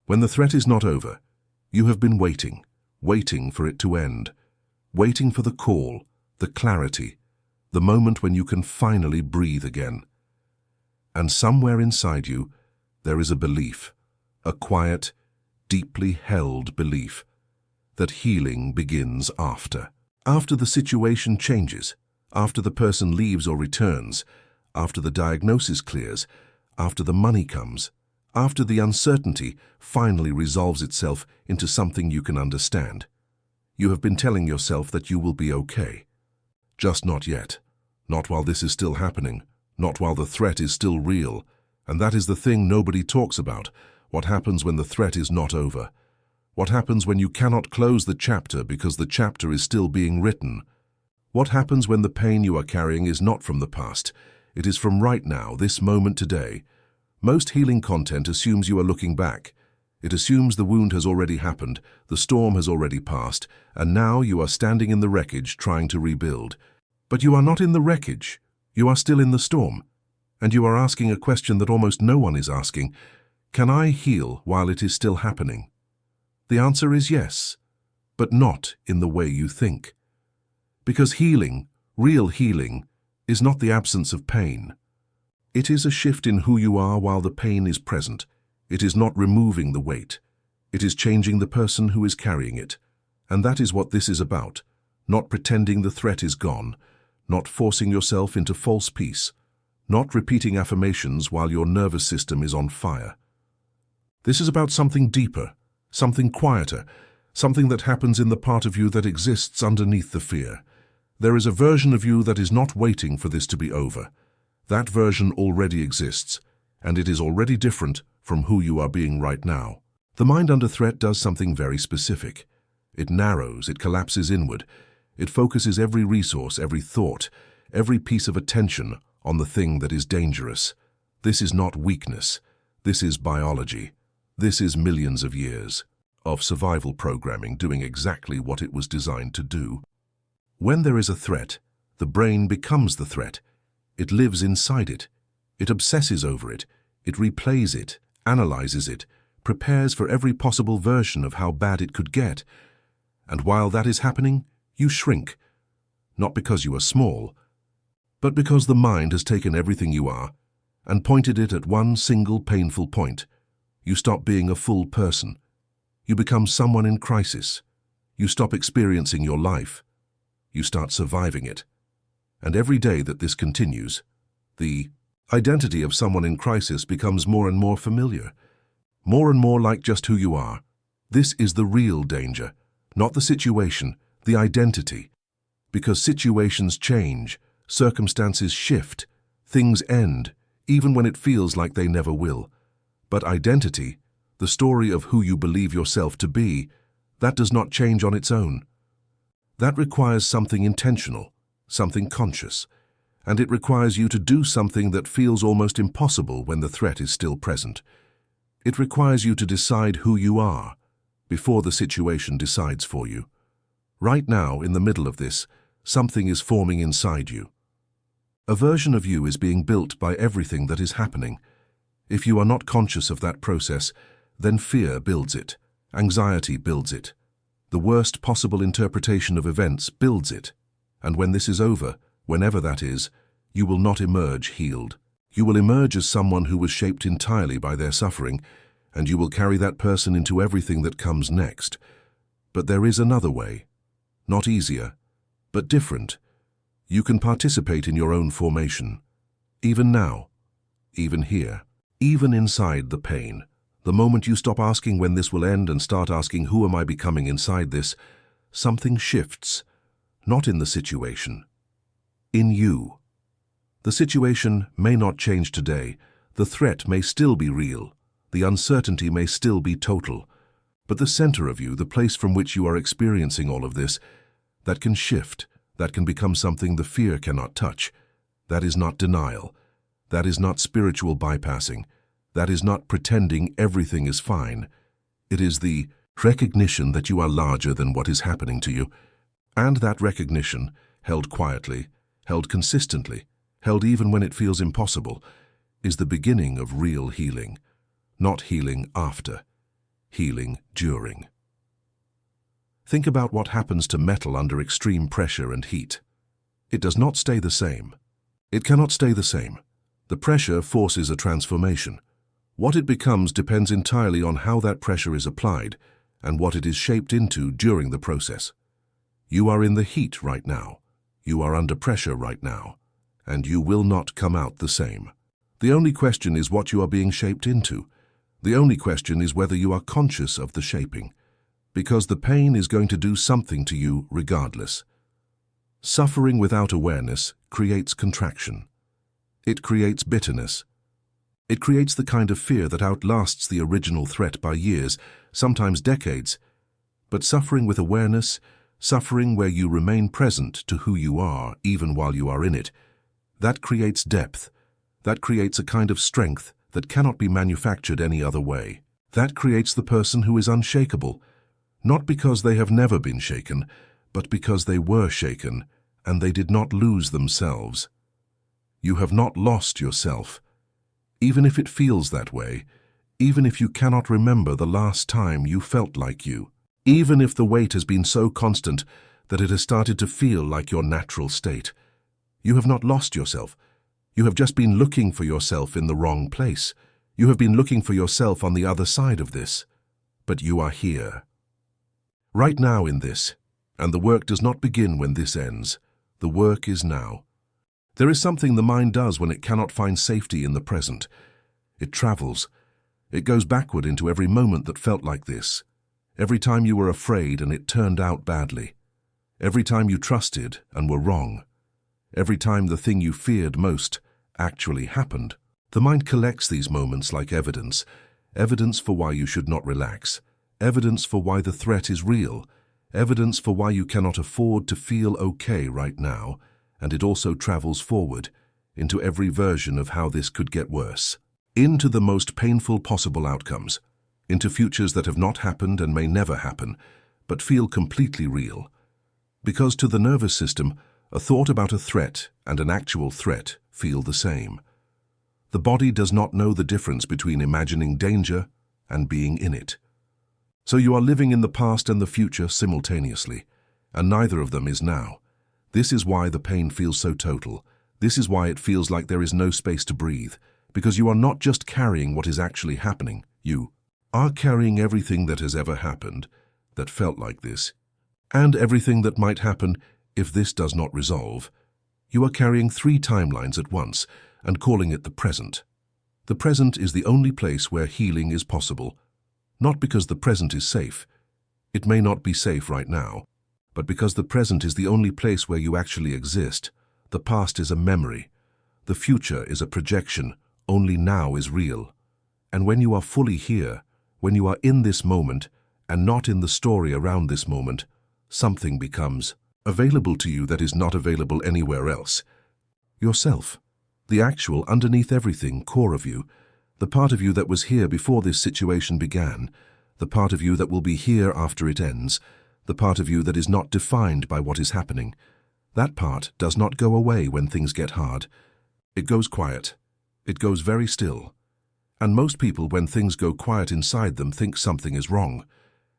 When the threat is not over, you have been waiting, waiting for it to end, waiting for the call, the clarity, the moment when you can finally breathe again. And somewhere inside you, there is a belief, a quiet, deeply held belief, that healing begins after. After the situation changes, after the person leaves or returns, after the diagnosis clears, after the money comes, after the uncertainty finally resolves itself into something you can understand. You have been telling yourself that you will be okay. Just not yet. Not while this is still happening. Not while the threat is still real. And that is the thing nobody talks about. What happens when the threat is not over? What happens when you cannot close the chapter because the chapter is still being written? What happens when the pain you are carrying is not from the past? It is from right now, this moment today. Most healing content assumes you are looking back. It assumes the wound has already happened, the storm has already passed, and now you are standing in the wreckage trying to rebuild. But you are not in the wreckage. You are still in the storm. And you are asking a question that almost no one is asking. Can I heal while it is still happening? The answer is yes, but not in the way you think. Because healing, real healing, is not the absence of pain. It is a shift in who you are while the pain is present. It is not removing the weight. It is changing the person who is carrying it. And that is what this is about. Not pretending the threat is gone. Not forcing yourself into false peace. Not repeating affirmations while your nervous system is on fire. This is about something deeper, something quieter, something that happens in the part of you that exists underneath the fear. There is a version of you that is not waiting for this to be over. That version already exists, and it is already different from who you are being right now. The mind under threat does something very specific. It narrows, it collapses inward. It focuses every resource, every thought, every piece of attention on the thing that is dangerous. This is not weakness. This is biology. This is millions of years of survival programming doing exactly what it was designed to do. When there is a threat, the brain becomes the threat. It lives inside it. It obsesses over it. It replays it, analyzes it, prepares for every possible version of how bad it could get. And while that is happening, you shrink. Not because you are small, but because the mind has taken everything you are and pointed it at one single painful point. You stop being a full person. You become someone in crisis. You stop experiencing your life. You start surviving it. And every day that this continues, the identity of someone in crisis becomes more and more familiar, more and more like just who you are. This is the real danger, not the situation, the identity. Because situations change, circumstances shift, things end, even when it feels like they never will. But identity, the story of who you believe yourself to be, that does not change on its own. That requires something intentional, something conscious, and it requires you to do something that feels almost impossible when the threat is still present. It requires you to decide who you are before the situation decides for you. Right now, in the middle of this, something is forming inside you. A version of you is being built by everything that is happening. If you are not conscious of that process, then fear builds it, anxiety builds it. The worst possible interpretation of events builds it. And when this is over, whenever that is, you will not emerge healed. You will emerge as someone who was shaped entirely by their suffering, and you will carry that person into everything that comes next. But there is another way. Not easier, but different. You can participate in your own formation. Even now. Even here. Even inside the pain. The moment you stop asking when this will end and start asking who am I becoming inside this, something shifts. Not in the situation. In you. The situation may not change today. The threat may still be real. The uncertainty may still be total. But the center of you, the place from which you are experiencing all of this, that can shift, that can become something the fear cannot touch. That is not denial. That is not spiritual bypassing. That is not pretending everything is fine. It is the recognition that you are larger than what is happening to you. And that recognition, held quietly, held consistently, held even when it feels impossible, is the beginning of real healing. Not healing after. healing during. Think about what happens to metal under extreme pressure and heat. It does not stay the same. It cannot stay the same. The pressure forces a transformation. What it becomes depends entirely on how that pressure is applied and what it is shaped into during the process. You are in the heat right now. You are under pressure right now, and you will not come out the same. The only question is what you are being shaped into. The only question is whether you are conscious of the shaping, because the pain is going to do something to you regardless. Suffering without awareness creates contraction. It creates bitterness. It creates the kind of fear that outlasts the original threat by years, sometimes decades. But suffering with awareness, suffering where you remain present to who you are even while you are in it, that creates depth. That creates a kind of strength that cannot be manufactured any other way. That creates the person who is unshakable, not because they have never been shaken, but because they were shaken and they did not lose themselves. You have not lost yourself. Even if it feels that way, even if you cannot remember the last time you felt like you, even if the weight has been so constant that it has started to feel like your natural state, you have not lost yourself. You have just been looking for yourself in the wrong place. You have been looking for yourself on the other side of this. But you are here. Right now in this, and the work does not begin when this ends. The work is now. There is something the mind does when it cannot find safety in the present. It travels. It goes backward into every moment that felt like this. Every time you were afraid and it turned out badly. Every time you trusted and were wrong. Every time the thing you feared most actually happened. The mind collects these moments like evidence. Evidence for why you should not relax. Evidence for why the threat is real. Evidence for why you cannot afford to feel okay right now, and it also travels forward into every version of how this could get worse, into the most painful possible outcomes, into futures that have not happened and may never happen, but feel completely real. Because to the nervous system, a thought about a threat and an actual threat feel the same. The body does not know the difference between imagining danger and being in it. So you are living in the past and the future simultaneously, and neither of them is now. This is why the pain feels so total. This is why it feels like there is no space to breathe, because you are not just carrying what is actually happening. You are carrying everything that has ever happened that felt like this, and everything that might happen if this does not resolve. You are carrying 3 timelines at once and calling it the present. The present is the only place where healing is possible. Not because the present is safe. It may not be safe right now, but because the present is the only place where you actually exist. The past is a memory. The future is a projection. Only now is real. And when you are fully here, when you are in this moment and not in the story around this moment, something becomes available to you that is not available anywhere else. Yourself, the actual underneath everything core of you, the part of you that was here before this situation began, the part of you that will be here after it ends, the part of you that is not defined by what is happening. That part does not go away when things get hard. It goes quiet. It goes very still. And most people, when things go quiet inside them, think something is wrong.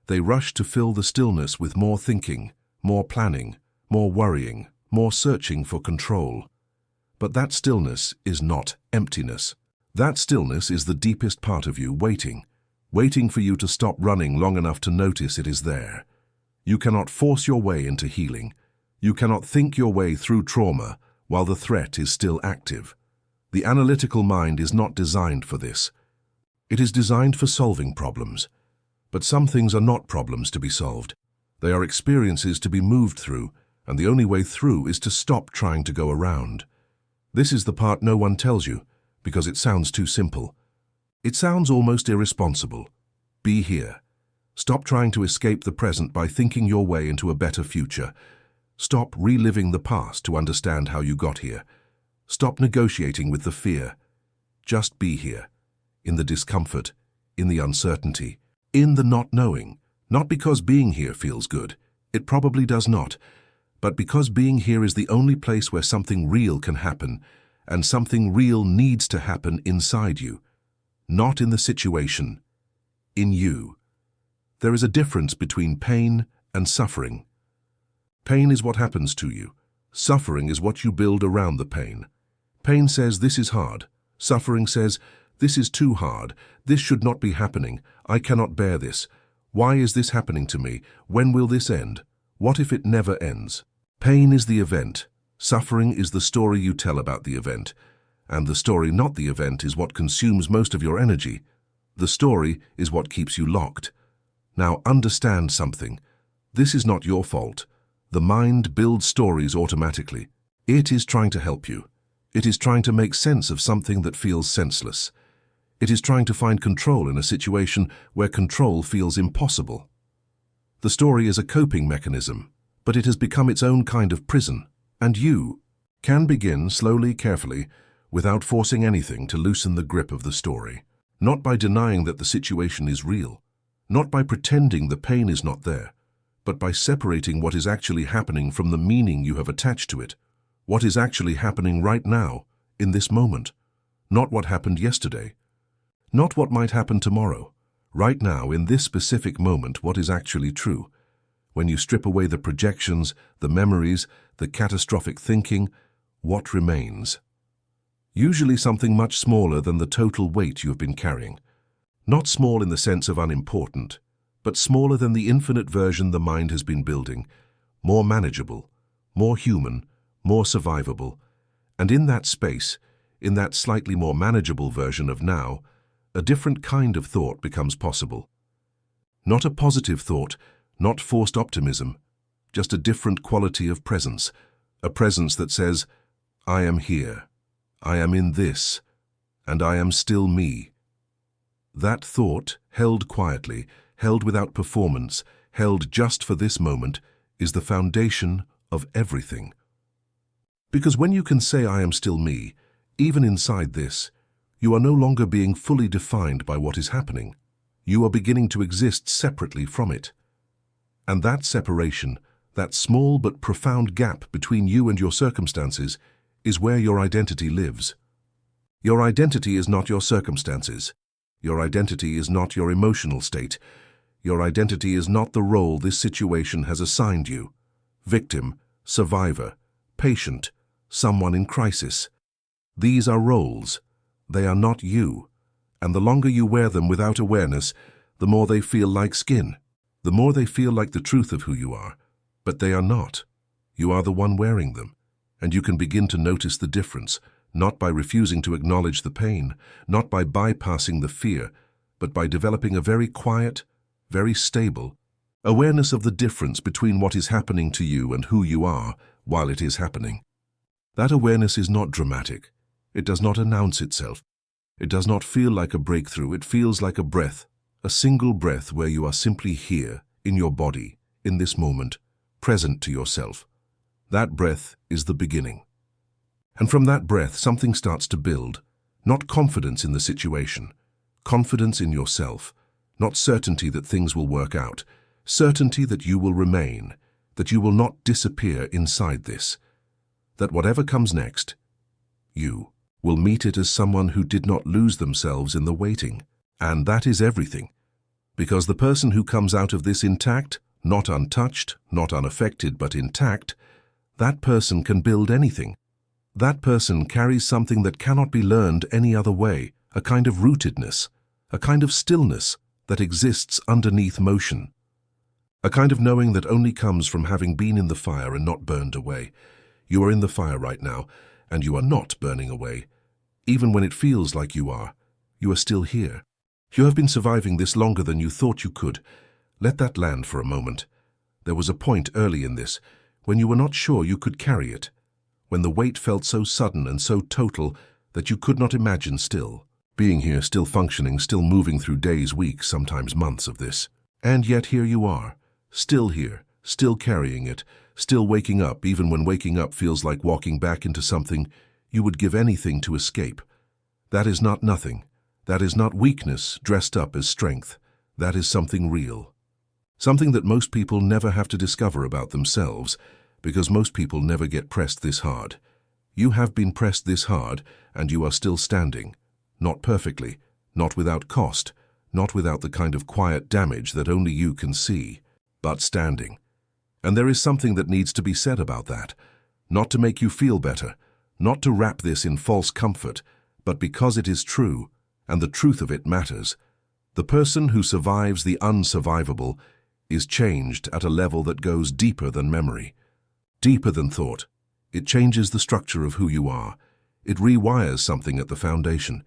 They rush to fill the stillness with more thinking, more planning, more worrying, more searching for control. But that stillness is not emptiness. That stillness is the deepest part of you waiting for you to stop running long enough to notice it is there. You cannot force your way into healing. You cannot think your way through trauma while the threat is still active. The analytical mind is not designed for this. It is designed for solving problems. But some things are not problems to be solved. They are experiences to be moved through, and the only way through is to stop trying to go around. This is the part no one tells you, because it sounds too simple. It sounds almost irresponsible. Be here. Stop trying to escape the present by thinking your way into a better future. Stop reliving the past to understand how you got here. Stop negotiating with the fear. Just be here. In the discomfort, in the uncertainty, in the not knowing. Not because being here feels good. It probably does not. But because being here is the only place where something real can happen, and something real needs to happen inside you. Not in the situation. In you. There is a difference between pain and suffering. Pain is what happens to you. Suffering is what you build around the pain. Pain says this is hard. Suffering says this is too hard. This should not be happening. I cannot bear this. Why is this happening to me? When will this end? What if it never ends? Pain is the event. Suffering is the story you tell about the event. And the story, not the event, is what consumes most of your energy. The story is what keeps you locked. Now understand something. This is not your fault. The mind builds stories automatically. It is trying to help you. It is trying to make sense of something that feels senseless. It is trying to find control in a situation where control feels impossible. The story is a coping mechanism, but it has become its own kind of prison. And you can begin slowly, carefully, without forcing anything, to loosen the grip of the story. Not by denying that the situation is real, not by pretending the pain is not there, but by separating what is actually happening from the meaning you have attached to it. What is actually happening right now, in this moment. Not what happened yesterday. Not what might happen tomorrow. Right now, in this specific moment, what is actually true. When you strip away the projections, the memories, the catastrophic thinking, what remains? Usually something much smaller than the total weight you have been carrying. Not small in the sense of unimportant, but smaller than the infinite version the mind has been building, more manageable, more human, more survivable. And in that space, in that slightly more manageable version of now, a different kind of thought becomes possible. Not a positive thought, not forced optimism, just a different quality of presence, a presence that says, I am here, I am in this, and I am still me. That thought, held quietly, held without performance, held just for this moment, is the foundation of everything. Because when you can say I am still me, even inside this, you are no longer being fully defined by what is happening. You are beginning to exist separately from it. And that separation, that small but profound gap between you and your circumstances, is where your identity lives. Your identity is not your circumstances. Your identity is not your emotional state. Your identity is not the role this situation has assigned you. Victim, survivor, patient, someone in crisis. These are roles. They are not you. And the longer you wear them without awareness, the more they feel like skin. The more they feel like the truth of who you are. But they are not. You are the one wearing them. And you can begin to notice the difference, not by refusing to acknowledge the pain, not by bypassing the fear, but by developing a very quiet, very stable awareness of the difference between what is happening to you and who you are while it is happening. That awareness is not dramatic. It does not announce itself. It does not feel like a breakthrough. It feels like a breath, a single breath where you are simply here, in your body, in this moment, present to yourself. That breath is the beginning. And from that breath, something starts to build, not confidence in the situation, confidence in yourself, not certainty that things will work out, certainty that you will remain, that you will not disappear inside this, that whatever comes next, you will meet it as someone who did not lose themselves in the waiting. And that is everything. Because the person who comes out of this intact, not untouched, not unaffected, but intact, that person can build anything. That person carries something that cannot be learned any other way, a kind of rootedness, a kind of stillness that exists underneath motion. A kind of knowing that only comes from having been in the fire and not burned away. You are in the fire right now, and you are not burning away. Even when it feels like you are still here. You have been surviving this longer than you thought you could. Let that land for a moment. There was a point early in this when you were not sure you could carry it, when the weight felt so sudden and so total that you could not imagine still being here, still functioning, still moving through days, weeks, sometimes months of this. And yet here you are, still here, still carrying it, still waking up even when waking up feels like walking back into something you would give anything to escape. That is not nothing. That is not weakness dressed up as strength. That is something real. Something that most people never have to discover about themselves, because most people never get pressed this hard. You have been pressed this hard, and you are still standing. Not perfectly, not without cost, not without the kind of quiet damage that only you can see, but standing. And there is something that needs to be said about that, not to make you feel better, not to wrap this in false comfort, but because it is true, and the truth of it matters. The person who survives the unsurvivable is changed at a level that goes deeper than memory, deeper than thought. It changes the structure of who you are. It rewires something at the foundation.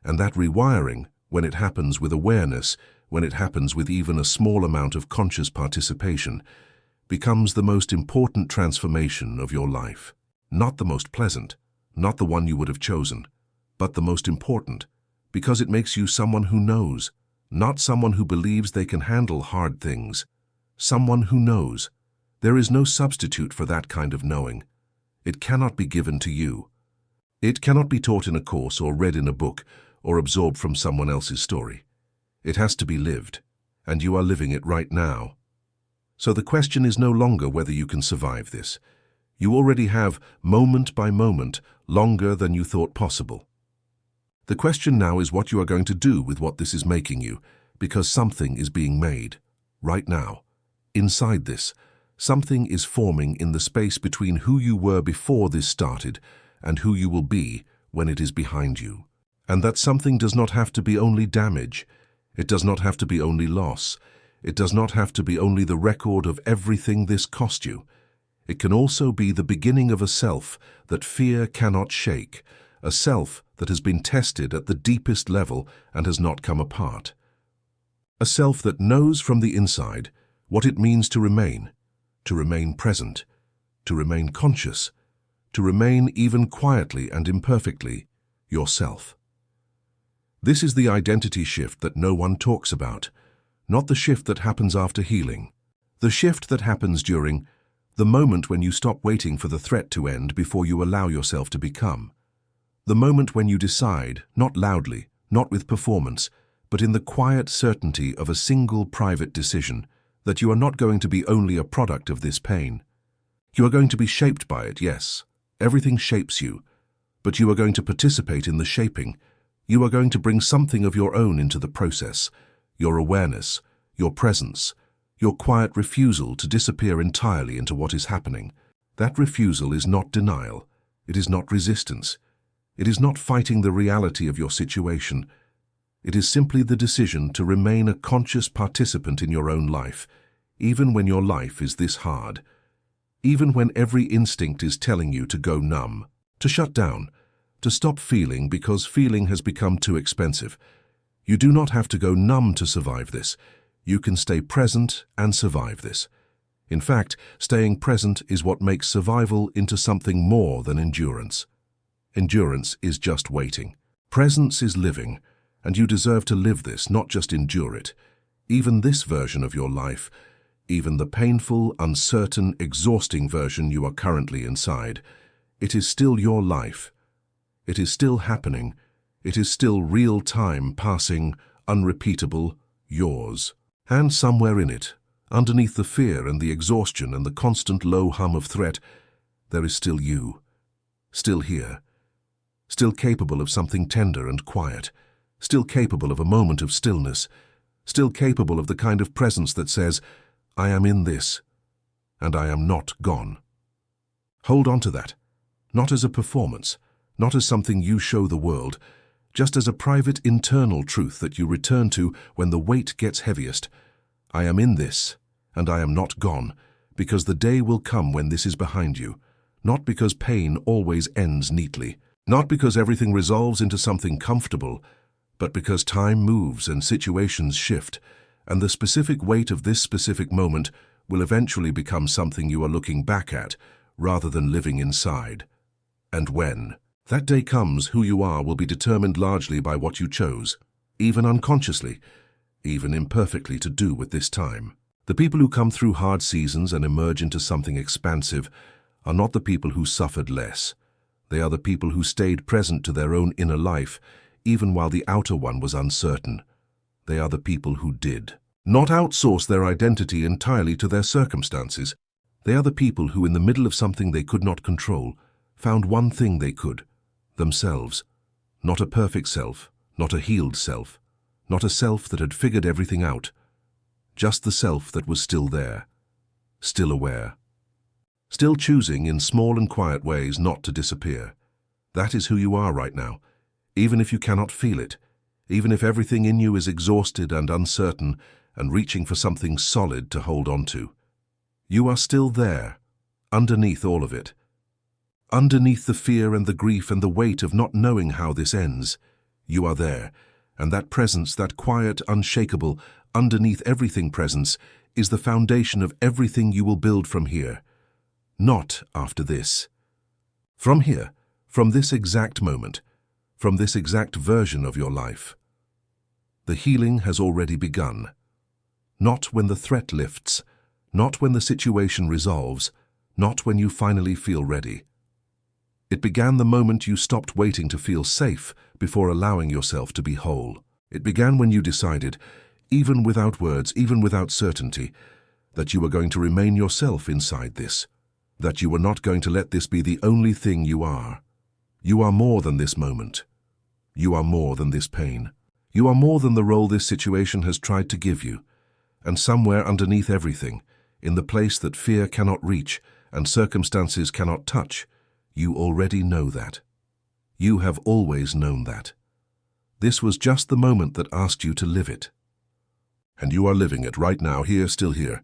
And that rewiring, when it happens with awareness, when it happens with even a small amount of conscious participation, becomes the most important transformation of your life. Not the most pleasant, not the one you would have chosen, but the most important, because it makes you someone who knows, not someone who believes they can handle hard things. Someone who knows. There is no substitute for that kind of knowing. It cannot be given to you. It cannot be taught in a course or read in a book or absorbed from someone else's story. It has to be lived, and you are living it right now. So the question is no longer whether you can survive this. You already have, moment by moment, longer than you thought possible. The question now is what you are going to do with what this is making you, because something is being made, right now. Inside this, something is forming in the space between who you were before this started and who you will be when it is behind you. And that something does not have to be only damage. It does not have to be only loss. It does not have to be only the record of everything this cost you. It can also be the beginning of a self that fear cannot shake, a self that has been tested at the deepest level and has not come apart. A self that knows from the inside what it means to remain present, to remain conscious, to remain even quietly and imperfectly yourself. This is the identity shift that no one talks about, not the shift that happens after healing, the shift that happens during the moment when you stop waiting for the threat to end before you allow yourself to become. The moment when you decide, not loudly, not with performance, but in the quiet certainty of a single private decision, that you are not going to be only a product of this pain. You are going to be shaped by it, yes. Everything shapes you. But you are going to participate in the shaping. You are going to bring something of your own into the process. Your awareness, your presence, your quiet refusal to disappear entirely into what is happening. That refusal is not denial. It is not resistance. It is not fighting the reality of your situation. It is simply the decision to remain a conscious participant in your own life, even when your life is this hard. Even when every instinct is telling you to go numb, to shut down, to stop feeling because feeling has become too expensive. You do not have to go numb to survive this. You can stay present and survive this. In fact, staying present is what makes survival into something more than endurance. Endurance is just waiting. Presence is living, and you deserve to live this, not just endure it. Even this version of your life, even the painful, uncertain, exhausting version you are currently inside, it is still your life. It is still happening. It is still real time passing, unrepeatable, yours. And somewhere in it, underneath the fear and the exhaustion and the constant low hum of threat, there is still you. Still here. Still capable of something tender and quiet. Still capable of a moment of stillness. Still capable of the kind of presence that says, I am in this, and I am not gone. Hold on to that. Not as a performance, not as something you show the world, just as a private internal truth that you return to when the weight gets heaviest. I am in this, and I am not gone, because the day will come when this is behind you, not because pain always ends neatly, not because everything resolves into something comfortable, but because time moves and situations shift, and the specific weight of this specific moment will eventually become something you are looking back at, rather than living inside. And when that day comes, who you are will be determined largely by what you chose, even unconsciously, even imperfectly, to do with this time. The people who come through hard seasons and emerge into something expansive are not the people who suffered less. They are the people who stayed present to their own inner life, even while the outer one was uncertain. They are the people who did not outsource their identity entirely to their circumstances. They are the people who, in the middle of something they could not control, found one thing they could: themselves. Not a perfect self, not a healed self, not a self that had figured everything out, just the self that was still there, still aware, still choosing in small and quiet ways not to disappear. That is who you are right now, even if you cannot feel it, even if everything in you is exhausted and uncertain and reaching for something solid to hold on to. You are still there, underneath all of it. Underneath the fear and the grief and the weight of not knowing how this ends, you are there, and that presence, that quiet, unshakable, underneath everything presence, is the foundation of everything you will build from here. Not after this. From here, from this exact moment, from this exact version of your life. The healing has already begun. Not when the threat lifts, not when the situation resolves, not when you finally feel ready. It began the moment you stopped waiting to feel safe before allowing yourself to be whole. It began when you decided, even without words, even without certainty, that you were going to remain yourself inside this, that you were not going to let this be the only thing you are. You are more than this moment. You are more than this pain. You are more than the role this situation has tried to give you. And somewhere underneath everything, in the place that fear cannot reach and circumstances cannot touch, you already know that. You have always known that. This was just the moment that asked you to live it. And you are living it right now, here, still here,